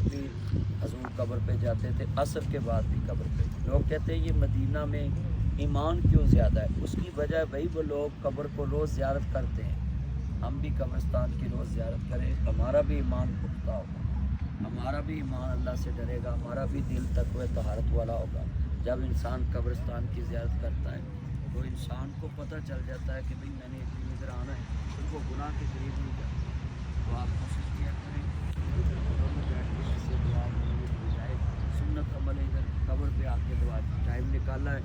تک بھی حضور قبر پہ جاتے تھے، عصر کے بعد بھی قبر پہ۔ لوگ کہتے ہیں یہ مدینہ میں ایمان کیوں زیادہ ہے؟ اس کی وجہ بھائی وہ لوگ قبر کو روز زیارت کرتے ہیں، ہم بھی قبرستان کی روز زیارت کریں، ہمارا بھی ایمان پختہ ہوگا، ہمارا بھی ایمان اللہ سے ڈرے گا، ہمارا بھی دل تقوی طہارت والا ہوگا۔ جب انسان قبرستان کی زیارت کرتا ہے تو انسان کو پتہ چل جاتا ہے کہ بھئی میں نے ایک دن ادھر آنا ہے، پھر وہ گناہ کے قریب نہیں جاتا۔ تو آپ کوشش کیا کریں قبر میں بیٹھ کے ایسے دعا مانگنے کی بجائے سنت عمل ادھر قبر پہ آ کے دعا، ٹائم نکالا ہے،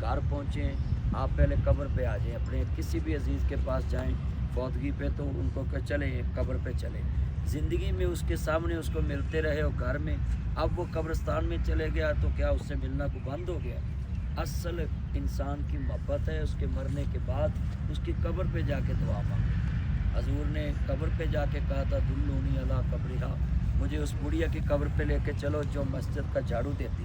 گھر پہنچیں، آپ پہلے قبر پہ آ جائیں، اپنے کسی بھی عزیز کے پاس جائیں فوتگی پہ تو ان کو کہ چلیں قبر پہ چلیں، زندگی میں اس کے سامنے اس کو ملتے رہے اور گھر میں، اب وہ قبرستان میں چلے گیا تو کیا اس سے ملنا کو بند ہو گیا؟ اصل انسان کی محبت ہے اس کے مرنے کے بعد اس کی قبر پہ جا کے دعا مانگے۔ حضور نے قبر پہ جا کے کہا تھا دلونی علی قبرہا، مجھے اس بڑھیا کی قبر پہ لے کے چلو جو مسجد کا جھاڑو دیتی۔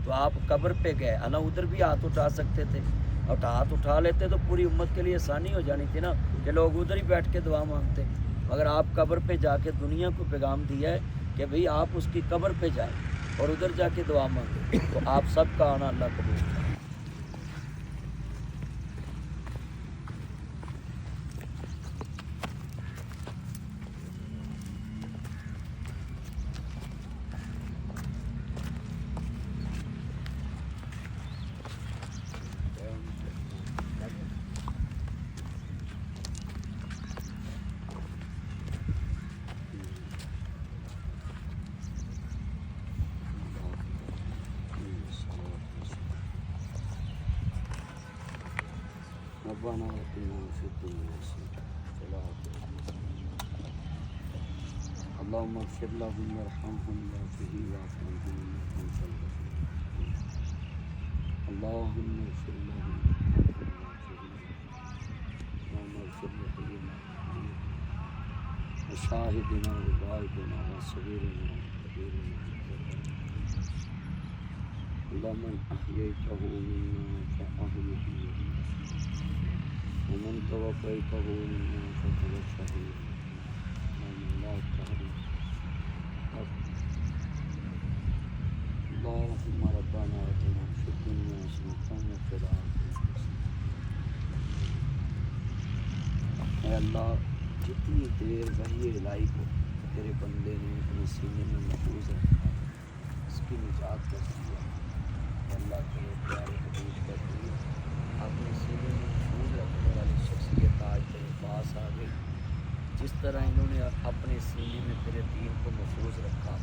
تو آپ قبر پہ گئے، اللہ ادھر بھی ہاتھ اٹھا سکتے تھے، اور ہاتھ اٹھا لیتے تو پوری امت کے لیے آسانی ہو جانی تھی نا کہ لوگ ادھر ہی بیٹھ کے دعا مانگتے، مگر آپ قبر پہ جا کے دنیا کو پیغام دیا ہے کہ بھئی آپ اس کی قبر پہ جائیں اور ادھر جا کے دعا مانگیں، تو آپ سب کا آنا اللہ قبول کرے۔ ربنا آتنا في الدنيا حسنة وفي الآخرة حسنة اللهم اغفر لهم وارحمهم واعفهم واعف عنهم إنك أنت الغفور الرحيم اللهم اغفر لهم وارحمهم واعفهم اللهم اغفر لحينا وشاهدنا وغائبنا وصغيرنا وكبيرنا اللهم من أحييته منا فأحيه ومن توفيته منا فتوفه ومن لا تهدي اللهم ربنا آتنا في الدنيا حسنة وفي الآخرة حسنة۔ اے اللہ جتنی دیر وحی الہی کو تیرے بندے نے اپنے سینے میں محفوظ رکھا اس کی نجات کا ذریعہ اے اللہ تیرے پیارے حبیب کا دین اپنے سینے میں محفوظ رکھنے والی شخصیت آج تیرے پاس آ گئی، جس طرح انہوں نے اپنے سینے میں تیرے دین کو محفوظ رکھا